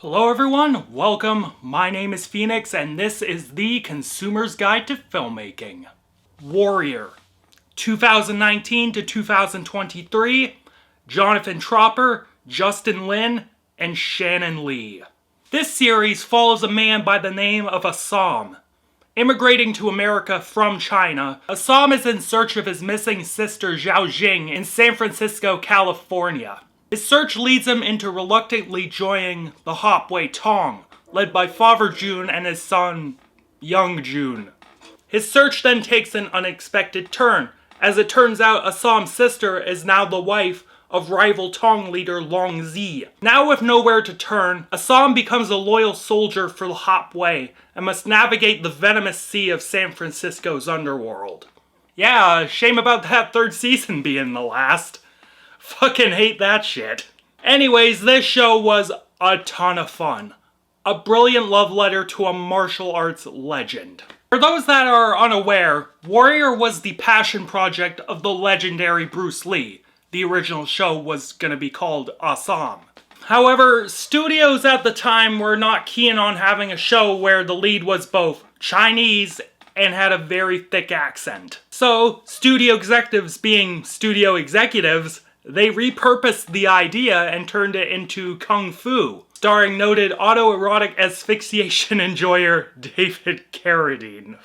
Hello everyone, welcome. My name is Phoenix and this is the Consumer's Guide to Filmmaking. Warrior, 2019 to 2023, Jonathan Tropper, Justin Lin, and Shannon Lee. This series follows a man by the name of Assam. Immigrating to America from China, Assam is in search of his missing sister Zhao Jing in San Francisco, California. His search leads him into reluctantly joining the Hopway Tong, led by Father June and his son, Young June. His search then takes an unexpected turn. As it turns out, Assam's sister is now the wife of rival Tong leader Long Zi. Now with nowhere to turn, Assam becomes a loyal soldier for the Hopway and must navigate the venomous sea of San Francisco's underworld. Yeah, shame about that third season being the last. Fucking hate that shit. Anyways, this show was a ton of fun. A brilliant love letter to a martial arts legend. For those that are unaware, Warrior was the passion project of the legendary Bruce Lee. The original show was gonna be called Assam. However, studios at the time were not keen on having a show where the lead was both Chinese and had a very thick accent. So, studio executives being studio executives, they repurposed the idea and turned it into Kung Fu, starring noted autoerotic asphyxiation enjoyer David Carradine.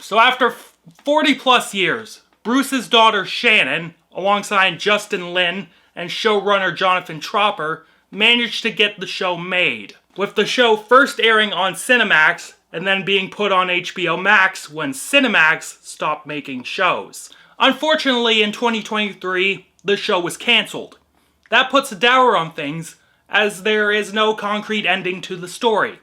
So after 40 plus years, Bruce's daughter Shannon, alongside Justin Lin and showrunner Jonathan Tropper, managed to get the show made, with the show first airing on Cinemax and then being put on HBO Max when Cinemax stopped making shows. Unfortunately, in 2023, the show was cancelled. That puts a dour on things, as there is no concrete ending to the story.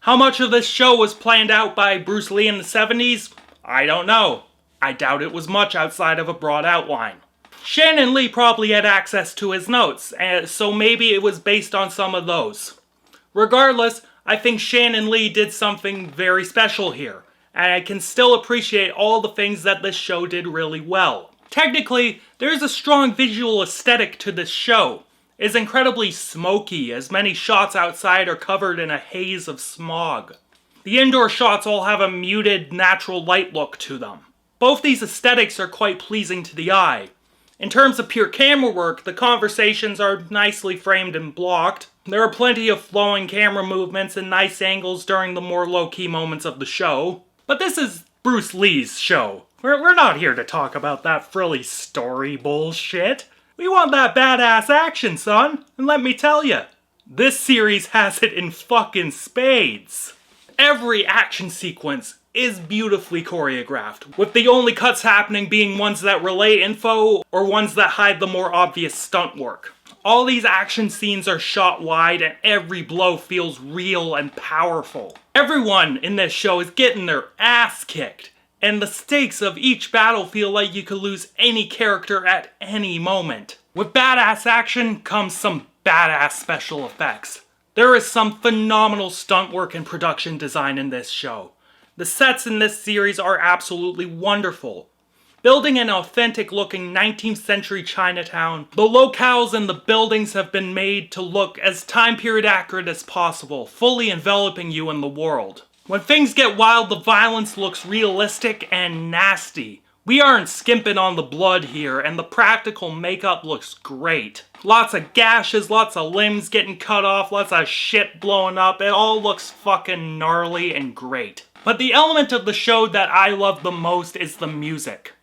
How much of this show was planned out by Bruce Lee in the 70s? I don't know. I doubt it was much outside of a broad outline. Shannon Lee probably had access to his notes, so maybe it was based on some of those. Regardless, I think Shannon Lee did something very special here, and I can still appreciate all the things that this show did really well. Technically, there is a strong visual aesthetic to this show. It is incredibly smoky, as many shots outside are covered in a haze of smog. The indoor shots all have a muted, natural light look to them. Both these aesthetics are quite pleasing to the eye. In terms of pure camera work, the conversations are nicely framed and blocked. There are plenty of flowing camera movements and nice angles during the more low-key moments of the show. But this is Bruce Lee's show. We're not here to talk about that frilly story bullshit. We want that badass action, son. And let me tell you, this series has it in fucking spades. Every action sequence is beautifully choreographed, with the only cuts happening being ones that relay info or ones that hide the more obvious stunt work. All these action scenes are shot wide and every blow feels real and powerful. Everyone in this show is getting their ass kicked, and the stakes of each battle feel like you could lose any character at any moment. With badass action comes some badass special effects. There is some phenomenal stunt work and production design in this show. The sets in this series are absolutely wonderful. Building an authentic looking 19th century Chinatown, the locales and the buildings have been made to look as time period accurate as possible, fully enveloping you in the world. When things get wild, the violence looks realistic and nasty. We aren't skimping on the blood here, and the practical makeup looks great. Lots of gashes, lots of limbs getting cut off, lots of shit blowing up. It all looks fucking gnarly and great. But the element of the show that I love the most is the music.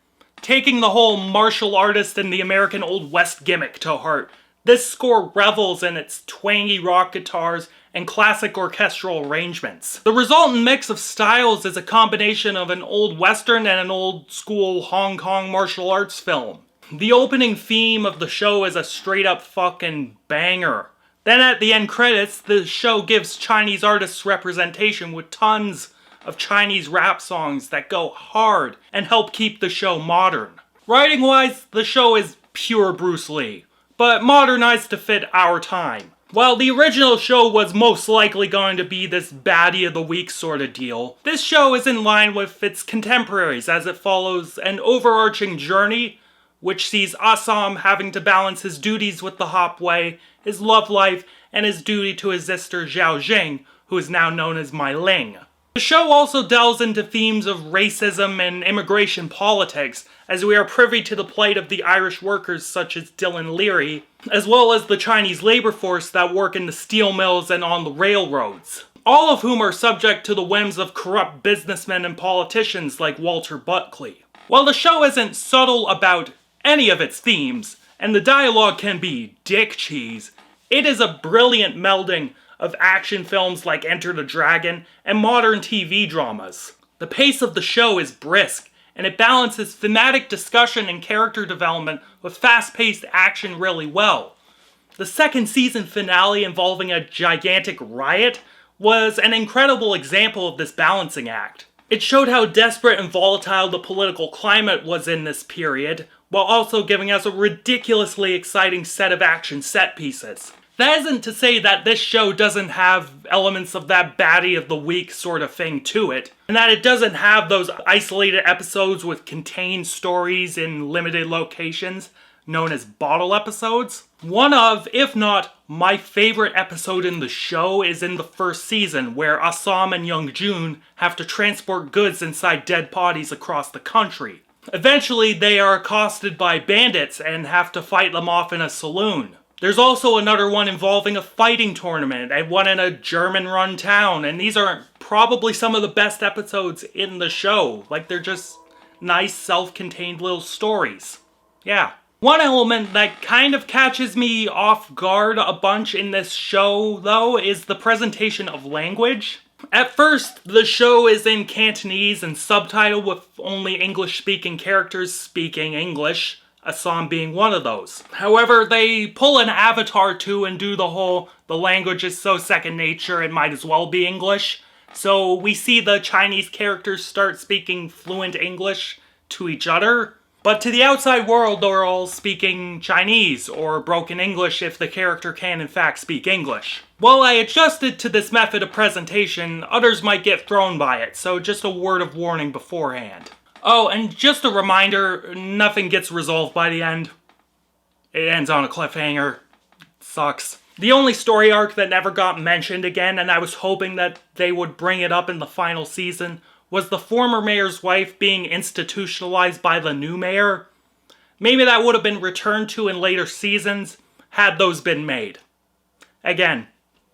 Taking the whole martial artist and the American Old West gimmick to heart, this score revels in its twangy rock guitars and classic orchestral arrangements. The resultant mix of styles is a combination of an old western and an old school Hong Kong martial arts film. The opening theme of the show is a straight up fucking banger. Then at the end credits, the show gives Chinese artists representation with tons of Chinese rap songs that go hard and help keep the show modern. Writing-wise, the show is pure Bruce Lee, but modernized to fit our time. While the original show was most likely going to be this baddie of the week sort of deal, this show is in line with its contemporaries as it follows an overarching journey which sees Assam having to balance his duties with the Hopway, his love life, and his duty to his sister Zhao Jing, who is now known as Mai Ling. The show also delves into themes of racism and immigration politics, as we are privy to the plight of the Irish workers such as Dylan Leary, as well as the Chinese labor force that work in the steel mills and on the railroads, all of whom are subject to the whims of corrupt businessmen and politicians like Walter Buckley. While the show isn't subtle about any of its themes, and the dialogue can be dick cheese, it is a brilliant melding of action films like Enter the Dragon and modern TV dramas. The pace of the show is brisk, and it balances thematic discussion and character development with fast-paced action really well. The second season finale involving a gigantic riot was an incredible example of this balancing act. It showed how desperate and volatile the political climate was in this period, while also giving us a ridiculously exciting set of action set pieces. That isn't to say that this show doesn't have elements of that baddie of the week sort of thing to it, and that it doesn't have those isolated episodes with contained stories in limited locations, known as bottle episodes. One of, if not my favorite episode in the show, is in the first season, where Assam and Youngjun have to transport goods inside dead bodies across the country. Eventually, they are accosted by bandits and have to fight them off in a saloon. There's also another one involving a fighting tournament, and one in a German-run town, and these are probably some of the best episodes in the show. Like, they're just nice, self-contained little stories. Yeah. One element that kind of catches me off guard a bunch in this show, though, is the presentation of language. At first, the show is in Cantonese and subtitled with only English-speaking characters speaking English, Assam being one of those. However, they pull an Avatar too and do the whole, the language is so second nature it might as well be English. So we see the Chinese characters start speaking fluent English to each other. But to the outside world, they're all speaking Chinese, or broken English if the character can in fact speak English. While I adjusted to this method of presentation, others might get thrown by it, so just a word of warning beforehand. Oh, and just a reminder, nothing gets resolved by the end. It ends on a cliffhanger. Sucks. The only story arc that never got mentioned again, and I was hoping that they would bring it up in the final season, was the former mayor's wife being institutionalized by the new mayor. Maybe that would have been returned to in later seasons, had those been made. Again,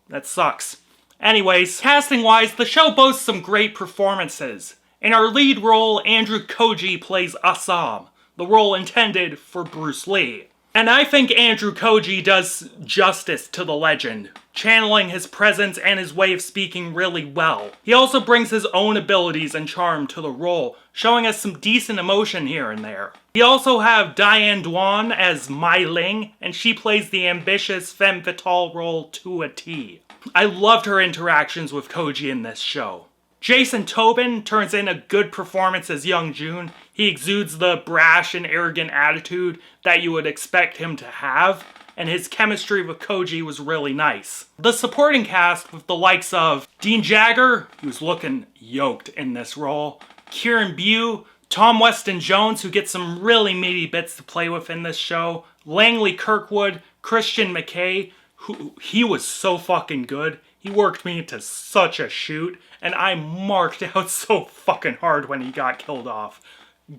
that sucks. Anyways, casting-wise, the show boasts some great performances. In our lead role, Andrew Koji plays Assam, the role intended for Bruce Lee. And I think Andrew Koji does justice to the legend, channeling his presence and his way of speaking really well. He also brings his own abilities and charm to the role, showing us some decent emotion here and there. We also have Diane Duan as Mai Ling, and she plays the ambitious femme fatale role to a T. I loved her interactions with Koji in this show. Jason Tobin turns in a good performance as Young Jun. He exudes the brash and arrogant attitude that you would expect him to have, and his chemistry with Koji was really nice. The supporting cast with the likes of Dean Jagger, who's looking yoked in this role, Kieran Bew, Tom Weston Jones, who gets some really meaty bits to play with in this show, Langley Kirkwood, Christian McKay, who he was so fucking good. He worked me into such a shoot, and I marked out so fucking hard when he got killed off.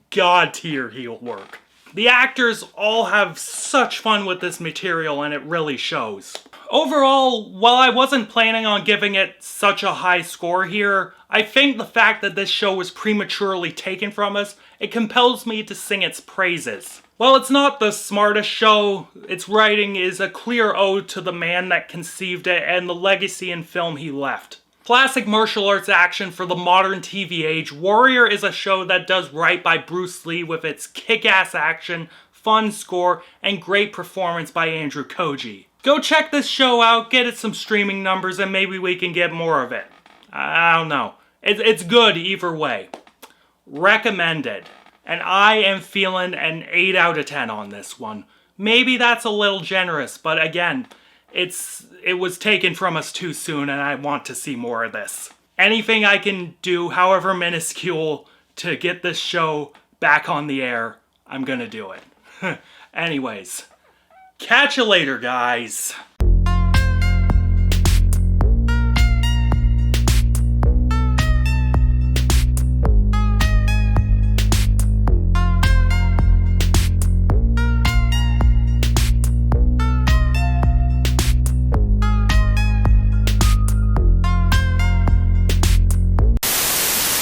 God tier heel work. The actors all have such fun with this material, and it really shows. Overall, while I wasn't planning on giving it such a high score here, I think the fact that this show was prematurely taken from us, it compels me to sing its praises. While it's not the smartest show, its writing is a clear ode to the man that conceived it and the legacy and film he left. Classic martial arts action for the modern TV age, Warrior is a show that does right by Bruce Lee with its kick-ass action, fun score, and great performance by Andrew Koji. Go check this show out, get it some streaming numbers, and maybe we can get more of it. I don't know. It's good either way. Recommended. And I am feeling an 8 out of 10 on this one. Maybe that's a little generous, but again, it was taken from us too soon and I want to see more of this. Anything I can do, however minuscule, to get this show back on the air, I'm gonna do it. Anyways, catch you later, guys.